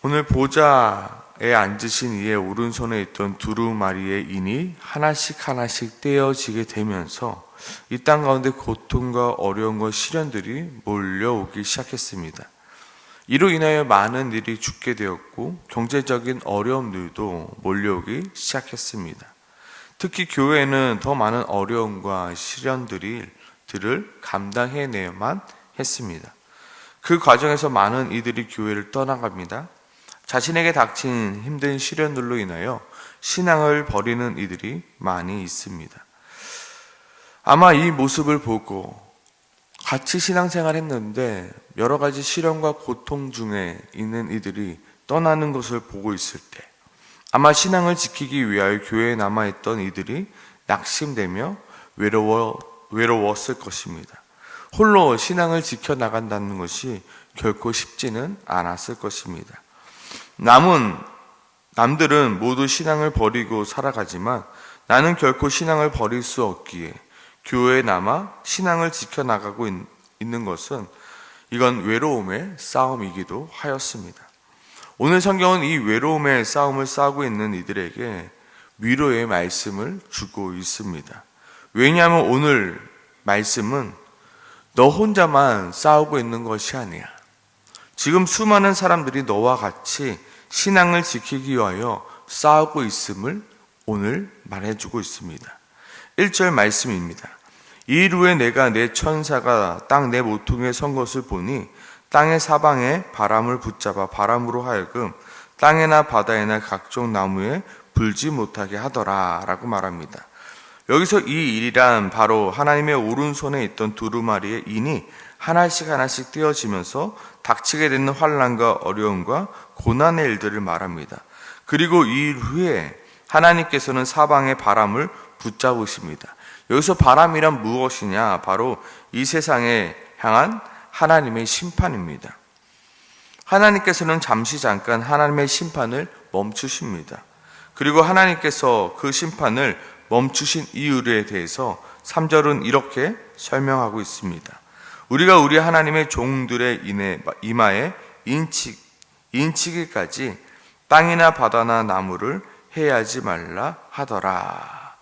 오늘 보좌에 앉으신 이의 오른손에 있던 두루마리의 인이 하나씩 하나씩 떼어지게 되면서 이 땅 가운데 고통과 어려움과 시련들이 몰려오기 시작했습니다. 이로 인하여 많은 일이 죽게 되었고 경제적인 어려움들도 몰려오기 시작했습니다. 특히 교회는 더 많은 어려움과 시련들을 감당해내야만 했습니다. 그 과정에서 많은 이들이 교회를 떠나갑니다. 자신에게 닥친 힘든 시련들로 인하여 신앙을 버리는 이들이 많이 있습니다. 아마 이 모습을 보고 같이 신앙생활 했는데 여러 가지 시련과 고통 중에 있는 이들이 떠나는 것을 보고 있을 때 아마 신앙을 지키기 위하여 교회에 남아있던 이들이 낙심되며 외로웠을 것입니다. 홀로 신앙을 지켜나간다는 것이 결코 쉽지는 않았을 것입니다. 남들은 모두 신앙을 버리고 살아가지만 나는 결코 신앙을 버릴 수 없기에 교회에 남아 신앙을 지켜나가고 있는 것은 이건 외로움의 싸움이기도 하였습니다. 오늘 성경은 이 외로움의 싸움을 싸우고 있는 이들에게 위로의 말씀을 주고 있습니다. 왜냐하면 오늘 말씀은 너 혼자만 싸우고 있는 것이 아니야. 지금 수많은 사람들이 너와 같이 신앙을 지키기 위하여 싸우고 있음을 오늘 말해주고 있습니다. 1절 말씀입니다. 이일 후에 내가 내 천사가 땅 내 모퉁이에 선 것을 보니 땅의 사방에 바람을 붙잡아 바람으로 하여금 땅에나 바다에나 각종 나무에 불지 못하게 하더라 라고 말합니다. 여기서 이 일이란 바로 하나님의 오른손에 있던 두루마리의 인이 하나씩 하나씩 떼어지면서 닥치게 되는 환난과 어려움과 고난의 일들을 말합니다. 그리고 이 일 후에 하나님께서는 사방의 바람을 붙잡으십니다. 여기서 바람이란 무엇이냐? 바로 이 세상에 향한 하나님의 심판입니다. 하나님께서는 잠깐 하나님의 심판을 멈추십니다. 그리고 하나님께서 그 심판을 멈추신 이유에 대해서 3절은 이렇게 설명하고 있습니다. 우리가 우리 하나님의 종들의 이마에 인치기까지 땅이나 바다나 나무를 해하지 말라 하더라.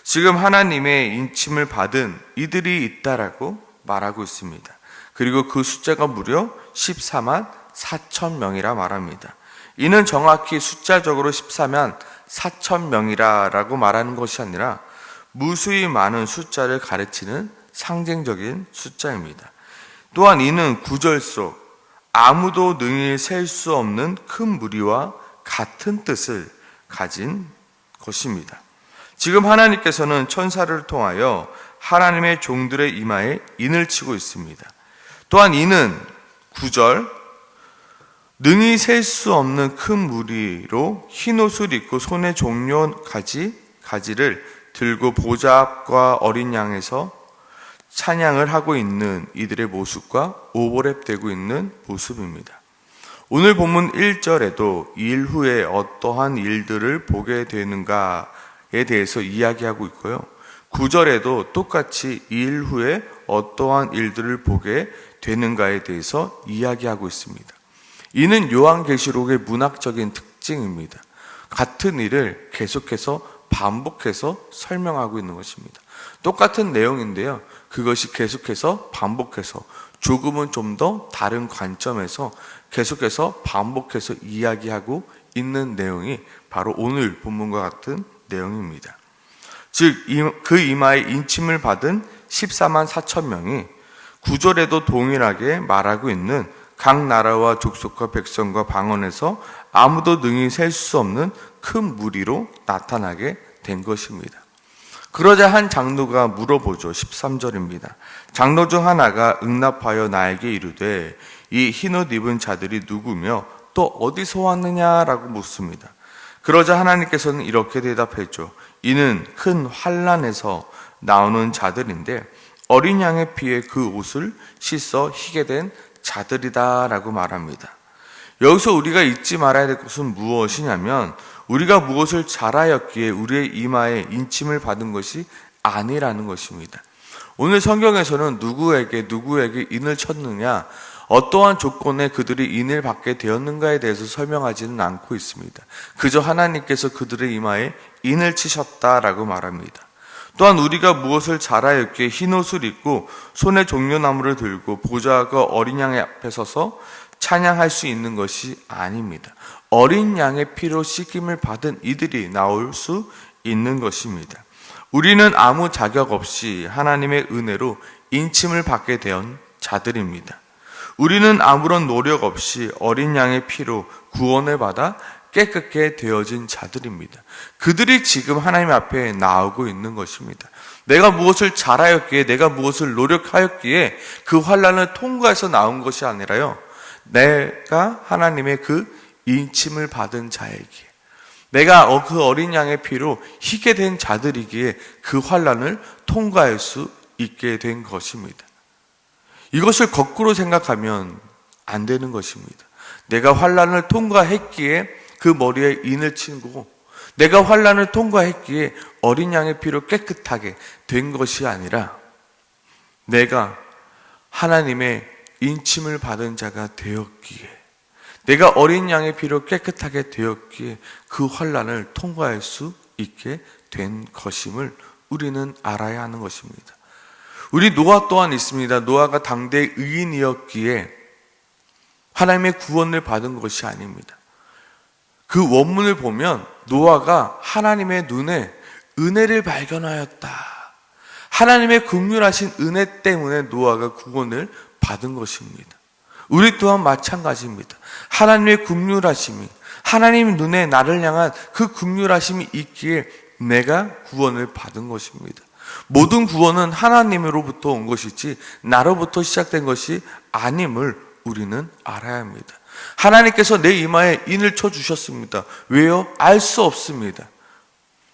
지금 하나님의 인침을 받은 이들이 있다라고 말하고 있습니다. 그리고 그 숫자가 무려 14만 4천 명이라 말합니다. 이는 정확히 숫자적으로 14만 4천 명이라고 말하는 것이 아니라 무수히 많은 숫자를 가르치는 상징적인 숫자입니다. 또한 이는 구절 속 아무도 능히 셀 수 없는 큰 무리와 같은 뜻을 가진 것입니다. 지금 하나님께서는 천사를 통하여 하나님의 종들의 이마에 인을 치고 있습니다. 또한 이는 9절 능히 셀 수 없는 큰 무리로 흰 옷을 입고 손에 종려 가지를 들고 보좌 앞과 어린 양에서 찬양을 하고 있는 이들의 모습과 오버랩되고 있는 모습입니다. 오늘 본문 1절에도 이 일 후에 어떠한 일들을 보게 되는가에 대해서 이야기하고 있고요. 9절에도 똑같이 이 일 후에 어떠한 일들을 보게 되는가에 대해서 이야기하고 있습니다. 이는 요한계시록의 문학적인 특징입니다. 같은 일을 계속해서 반복해서 설명하고 있는 것입니다. 똑같은 내용인데요. 그것이 계속해서 반복해서 조금은 좀 더 다른 관점에서 계속해서 반복해서 이야기하고 있는 내용이 바로 오늘 본문과 같은 내용입니다. 즉 그 이마에 인침을 받은 14만 4천 명이 9절에도 동일하게 말하고 있는 각 나라와 족속과 백성과 방언에서 아무도 능히 셀 수 없는 큰 무리로 나타나게 된 것입니다. 그러자 한 장로가 물어보죠. 13절입니다. 장로 중 하나가 응답하여 나에게 이르되 이 흰옷 입은 자들이 누구며 또 어디서 왔느냐라고 묻습니다. 그러자 하나님께서는 이렇게 대답했죠. 이는 큰 환난에서 나오는 자들인데 어린 양의 피에 그 옷을 씻어 희게 된 자들이다라고 말합니다. 여기서 우리가 잊지 말아야 될 것은 무엇이냐면 우리가 무엇을 잘하였기에 우리의 이마에 인침을 받은 것이 아니라는 것입니다. 오늘 성경에서는 누구에게 인을 쳤느냐, 어떠한 조건에 그들이 인을 받게 되었는가에 대해서 설명하지는 않고 있습니다. 그저 하나님께서 그들의 이마에 인을 치셨다라고 말합니다. 또한 우리가 무엇을 잘하였기에 흰옷을 입고 손에 종려나무를 들고 보좌와 어린 양의 앞에 서서 찬양할 수 있는 것이 아닙니다. 어린 양의 피로 씻김을 받은 이들이 나올 수 있는 것입니다. 우리는 아무 자격 없이 하나님의 은혜로 인침을 받게 된 자들입니다. 우리는 아무런 노력 없이 어린 양의 피로 구원을 받아 깨끗게 되어진 자들입니다. 그들이 지금 하나님 앞에 나오고 있는 것입니다. 내가 무엇을 잘하였기에, 내가 무엇을 노력하였기에 그 환난을 통과해서 나온 것이 아니라요, 내가 하나님의 그 인침을 받은 자이기에, 내가 그 어린 양의 피로 희게 된 자들이기에 그 환난을 통과할 수 있게 된 것입니다. 이것을 거꾸로 생각하면 안 되는 것입니다. 내가 환난을 통과했기에 그 머리에 인을 치고, 내가 환난을 통과했기에 어린 양의 피로 깨끗하게 된 것이 아니라 내가 하나님의 인침을 받은 자가 되었기에, 내가 어린 양의 피로 깨끗하게 되었기에 그 환난을 통과할 수 있게 된 것임을 우리는 알아야 하는 것입니다. 우리 노아 또한 있습니다. 노아가 당대 의인이었기에 하나님의 구원을 받은 것이 아닙니다. 그 원문을 보면 노아가 하나님의 눈에 은혜를 발견하였다. 하나님의 긍휼하신 은혜 때문에 노아가 구원을 받은 것입니다. 우리 또한 마찬가지입니다. 하나님의 긍휼하심이, 하나님 눈에 나를 향한 그 긍휼하심이 있기에 내가 구원을 받은 것입니다. 모든 구원은 하나님으로부터 온 것이지 나로부터 시작된 것이 아님을 우리는 알아야 합니다. 하나님께서 내 이마에 인을 쳐주셨습니다. 왜요? 알 수 없습니다.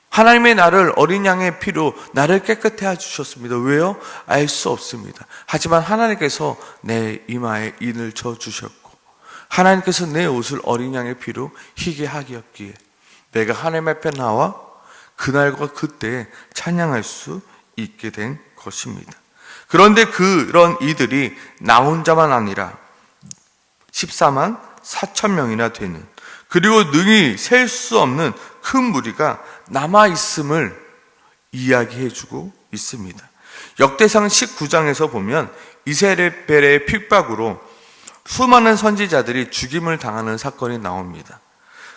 하나님의 나를 어린 양의 피로 나를 깨끗해 해주셨습니다. 왜요? 알 수 없습니다. 하지만 하나님께서 내 이마에 인을 쳐주셨고, 하나님께서 내 옷을 어린 양의 피로 희게 하기였기에 내가 하나님 앞에 나와 그날과 그때에 찬양할 수 있게 된 것입니다. 그런데 그런 이들이 나 혼자만 아니라 14만 4천 명이나 되는, 그리고 능히 셀 수 없는 큰 무리가 남아있음을 이야기해주고 있습니다. 역대상 19장에서 보면 이세벨의 핍박으로 수많은 선지자들이 죽임을 당하는 사건이 나옵니다.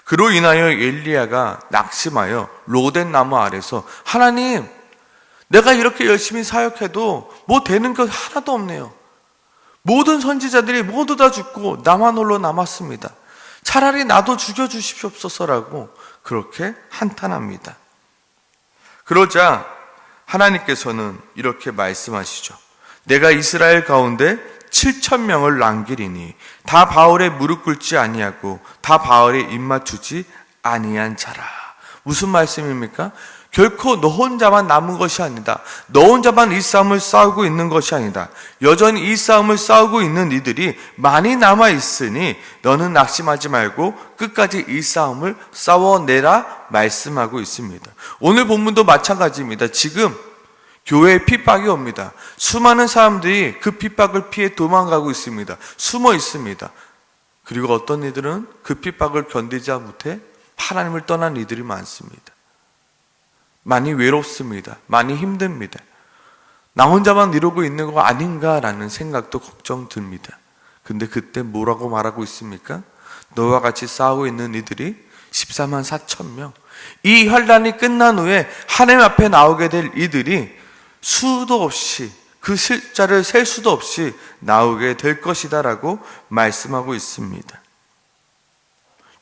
그로 인하여 엘리야가 낙심하여 로덴 나무 아래서, 하나님, 내가 이렇게 열심히 사역해도 뭐 되는 것 하나도 없네요. 모든 선지자들이 모두 다 죽고 나만 홀로 남았습니다. 차라리 나도 죽여주십시옵소서라고 그렇게 한탄합니다. 그러자 하나님께서는 이렇게 말씀하시죠. 내가 이스라엘 가운데 7,000명을 남기리니 다 바알에 무릎 꿇지 아니하고 다 바알에 입맞추지 아니한 자라. 무슨 말씀입니까? 결코 너 혼자만 남은 것이 아니다. 너 혼자만 이 싸움을 싸우고 있는 것이 아니다. 여전히 이 싸움을 싸우고 있는 이들이 많이 남아 있으니 너는 낙심하지 말고 끝까지 이 싸움을 싸워내라 말씀하고 있습니다. 오늘 본문도 마찬가지입니다. 지금 교회에 핍박이 옵니다. 수많은 사람들이 그 핍박을 피해 도망가고 있습니다. 숨어 있습니다. 그리고 어떤 이들은 그 핍박을 견디지 못해 하나님을 떠난 이들이 많습니다. 많이 외롭습니다. 많이 힘듭니다. 나 혼자만 이러고 있는 거 아닌가라는 생각도 걱정 듭니다. 근데 그때 뭐라고 말하고 있습니까? 너와 같이 싸우고 있는 이들이 14만 4천 명. 이 환란이 끝난 후에 하나님 앞에 나오게 될 이들이 수도 없이, 그 숫자를 셀 수도 없이 나오게 될 것이다 라고 말씀하고 있습니다.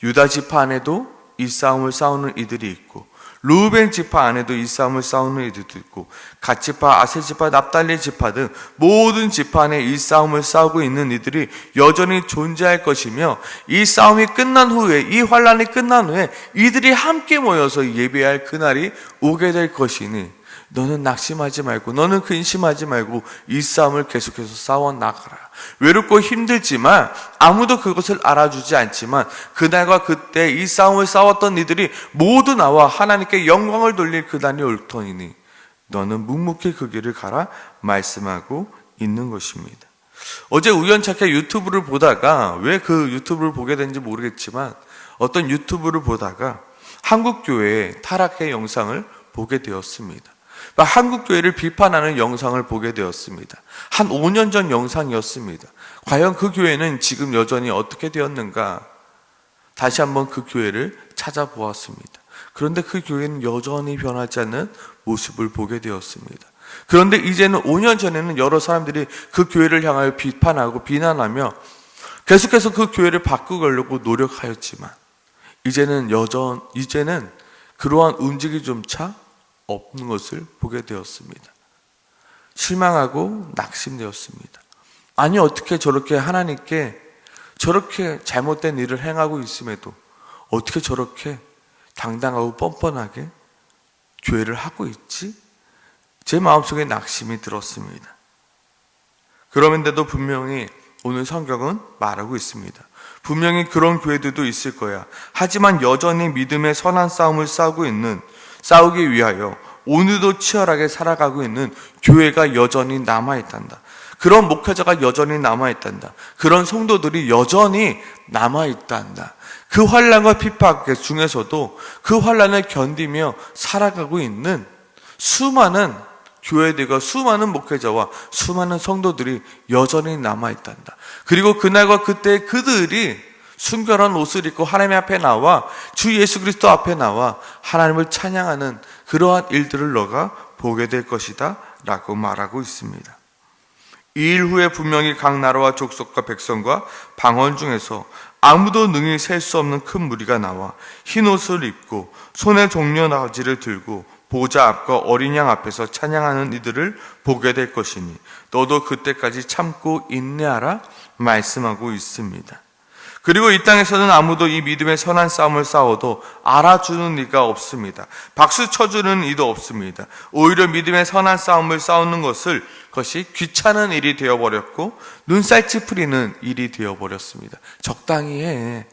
유다 지파 안에도 이 싸움을 싸우는 이들이 있고, 르우벤 지파 안에도 이 싸움을 싸우는 이들도 있고, 갓 지파, 아셀 지파, 납달리 지파 등 모든 지파 안에 이 싸움을 싸우고 있는 이들이 여전히 존재할 것이며, 이 싸움이 끝난 후에, 이 환란이 끝난 후에 이들이 함께 모여서 예배할 그날이 오게 될 것이니 너는 낙심하지 말고, 너는 근심하지 말고 이 싸움을 계속해서 싸워 나가라. 외롭고 힘들지만 아무도 그것을 알아주지 않지만 그날과 그때 이 싸움을 싸웠던 이들이 모두 나와 하나님께 영광을 돌릴 그날이 올 터이니 너는 묵묵히 그 길을 가라 말씀하고 있는 것입니다. 어제 우연찮게 유튜브를 보다가, 왜 그 유튜브를 보게 된지 모르겠지만 어떤 유튜브를 보다가 한국교회의 타락의 영상을 보게 되었습니다. 한국교회를 비판하는 영상을 보게 되었습니다. 한 5년 전 영상이었습니다. 과연 그 교회는 지금 여전히 어떻게 되었는가? 다시 한번 그 교회를 찾아보았습니다. 그런데 그 교회는 여전히 변하지 않는 모습을 보게 되었습니다. 그런데 이제는 5년 전에는 여러 사람들이 그 교회를 향하여 비판하고 비난하며 계속해서 그 교회를 바꾸려고 노력하였지만 이제는 그러한 움직임조차 없는 것을 보게 되었습니다. 실망하고 낙심되었습니다. 아니, 어떻게 저렇게 하나님께 저렇게 잘못된 일을 행하고 있음에도 어떻게 저렇게 당당하고 뻔뻔하게 교회를 하고 있지? 제 마음속에 낙심이 들었습니다. 그럼에도 분명히 오늘 성경은 말하고 있습니다. 분명히 그런 교회들도 있을 거야. 하지만 여전히 믿음의 선한 싸움을 싸우기 위하여 오늘도 치열하게 살아가고 있는 교회가 여전히 남아있단다. 그런 목회자가 여전히 남아있단다. 그런 성도들이 여전히 남아있단다. 그 환난과 핍박 중에서도 그 환난을 견디며 살아가고 있는 수많은 교회들과 수많은 목회자와 수많은 성도들이 여전히 남아있단다. 그리고 그날과 그때 그들이 순결한 옷을 입고 하나님 앞에 나와 주 예수 그리스도 앞에 나와 하나님을 찬양하는 그러한 일들을 너가 보게 될 것이다 라고 말하고 있습니다. 이 일 후에 분명히 각 나라와 족속과 백성과 방언 중에서 아무도 능히 셀 수 없는 큰 무리가 나와 흰 옷을 입고 손에 종려나지를 들고 보좌 앞과 어린 양 앞에서 찬양하는 이들을 보게 될 것이니 너도 그때까지 참고 인내하라 말씀하고 있습니다. 그리고 이 땅에서는 아무도 이 믿음의 선한 싸움을 싸워도 알아주는 이가 없습니다. 박수 쳐주는 이도 없습니다. 오히려 믿음의 선한 싸움을 싸우는 것이 귀찮은 일이 되어버렸고 눈살 찌푸리는 일이 되어버렸습니다. 적당히 해.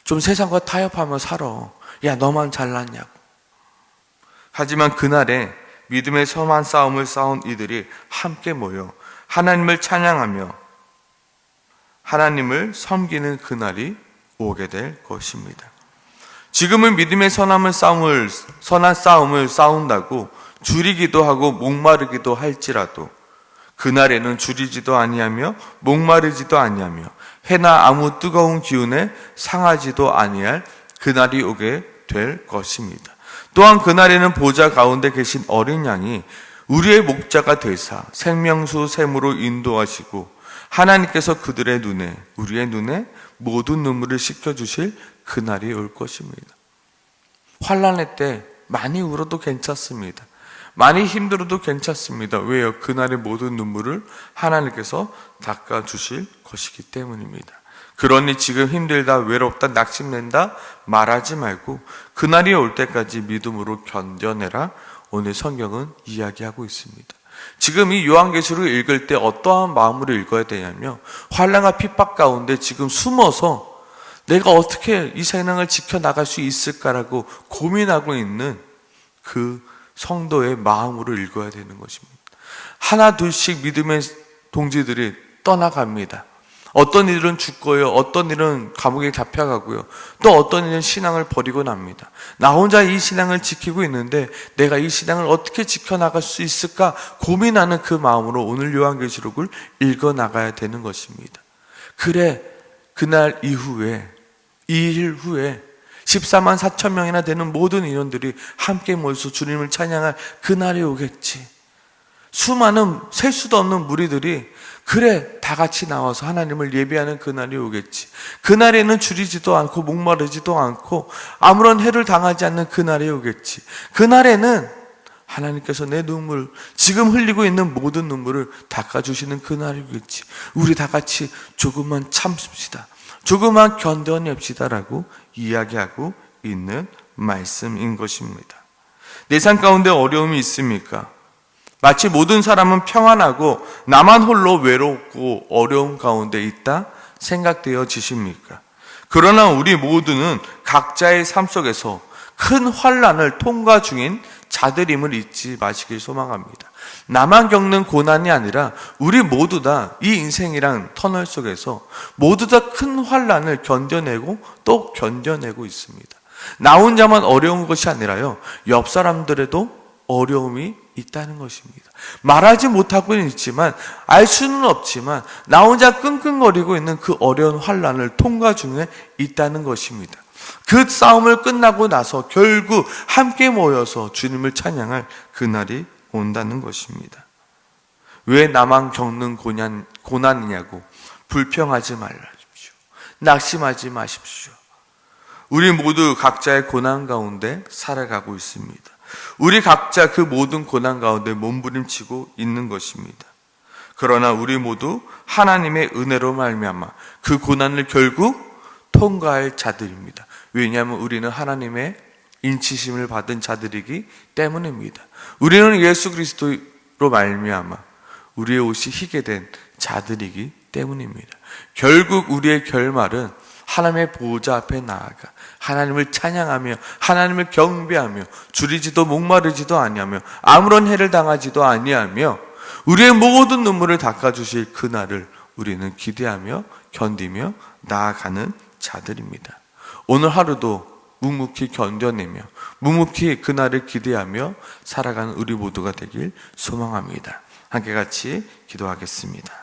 좀 세상과 타협하며 살아. 야, 너만 잘났냐고. 하지만 그날에 믿음의 선한 싸움을 싸운 이들이 함께 모여 하나님을 찬양하며 하나님을 섬기는 그날이 오게 될 것입니다. 지금은 믿음의 선한 싸움을 싸운다고 줄이기도 하고 목마르기도 할지라도 그날에는 줄이지도 아니하며 목마르지도 아니하며 해나 아무 뜨거운 기운에 상하지도 아니할 그날이 오게 될 것입니다. 또한 그날에는 보좌 가운데 계신 어린 양이 우리의 목자가 되사 생명수 샘으로 인도하시고 하나님께서 우리의 눈에 모든 눈물을 씻겨주실 그날이 올 것입니다. 환난의 때 많이 울어도 괜찮습니다. 많이 힘들어도 괜찮습니다. 왜요? 그날의 모든 눈물을 하나님께서 닦아주실 것이기 때문입니다. 그러니 지금 힘들다, 외롭다, 낙심낸다 말하지 말고 그날이 올 때까지 믿음으로 견뎌내라. 오늘 성경은 이야기하고 있습니다. 지금 이 요한계시록을 읽을 때 어떠한 마음으로 읽어야 되냐면 환난과 핍박 가운데 지금 숨어서 내가 어떻게 이 세상을 지켜나갈 수 있을까라고 고민하고 있는 그 성도의 마음으로 읽어야 되는 것입니다. 하나 둘씩 믿음의 동지들이 떠나갑니다. 어떤 일은 죽고요, 어떤 일은 감옥에 잡혀가고요, 또 어떤 일은 신앙을 버리고 납니다. 나 혼자 이 신앙을 지키고 있는데 내가 이 신앙을 어떻게 지켜나갈 수 있을까 고민하는 그 마음으로 오늘 요한계시록을 읽어나가야 되는 것입니다. 그래, 그날 이후에, 이 일 후에 14만 4천 명이나 되는 모든 인원들이 함께 모여서 주님을 찬양할 그날이 오겠지. 수많은 셀 수도 없는 무리들이 그래 다 같이 나와서 하나님을 예배하는 그날이 오겠지. 그날에는 줄이지도 않고 목마르지도 않고 아무런 해를 당하지 않는 그날이 오겠지. 그날에는 하나님께서 내 눈물, 지금 흘리고 있는 모든 눈물을 닦아주시는 그날이 오겠지. 우리 다 같이 조금만 참습시다, 조금만 견뎌냅시다라고 이야기하고 있는 말씀인 것입니다. 내 삶 가운데 어려움이 있습니까? 마치 모든 사람은 평안하고 나만 홀로 외롭고 어려움 가운데 있다 생각되어지십니까? 그러나 우리 모두는 각자의 삶 속에서 큰 환난을 통과 중인 자들임을 잊지 마시길 소망합니다. 나만 겪는 고난이 아니라 우리 모두 다 이 인생이란 터널 속에서 모두 다 큰 환난을 견뎌내고 또 견뎌내고 있습니다. 나 혼자만 어려운 것이 아니라요, 옆 사람들에도 어려움이 있다는 것입니다. 말하지 못하고는 있지만, 알 수는 없지만 나 혼자 끙끙거리고 있는 그 어려운 환난을 통과 중에 있다는 것입니다. 그 싸움을 끝나고 나서 결국 함께 모여서 주님을 찬양할 그날이 온다는 것입니다. 왜 나만 겪는 고난이냐고 불평하지 말라십시오. 낙심하지 마십시오. 우리 모두 각자의 고난 가운데 살아가고 있습니다. 우리 각자 그 모든 고난 가운데 몸부림치고 있는 것입니다. 그러나 우리 모두 하나님의 은혜로 말미암아 그 고난을 결국 통과할 자들입니다. 왜냐하면 우리는 하나님의 인치심을 받은 자들이기 때문입니다. 우리는 예수 그리스도로 말미암아 우리의 옷이 희게 된 자들이기 때문입니다. 결국 우리의 결말은 하나님의 보호자 앞에 나아가 하나님을 찬양하며 하나님을 경배하며 줄이지도 목마르지도 아니하며 아무런 해를 당하지도 아니하며 우리의 모든 눈물을 닦아주실 그날을 우리는 기대하며 견디며 나아가는 자들입니다. 오늘 하루도 묵묵히 견뎌내며 묵묵히 그날을 기대하며 살아가는 우리 모두가 되길 소망합니다. 함께 같이 기도하겠습니다.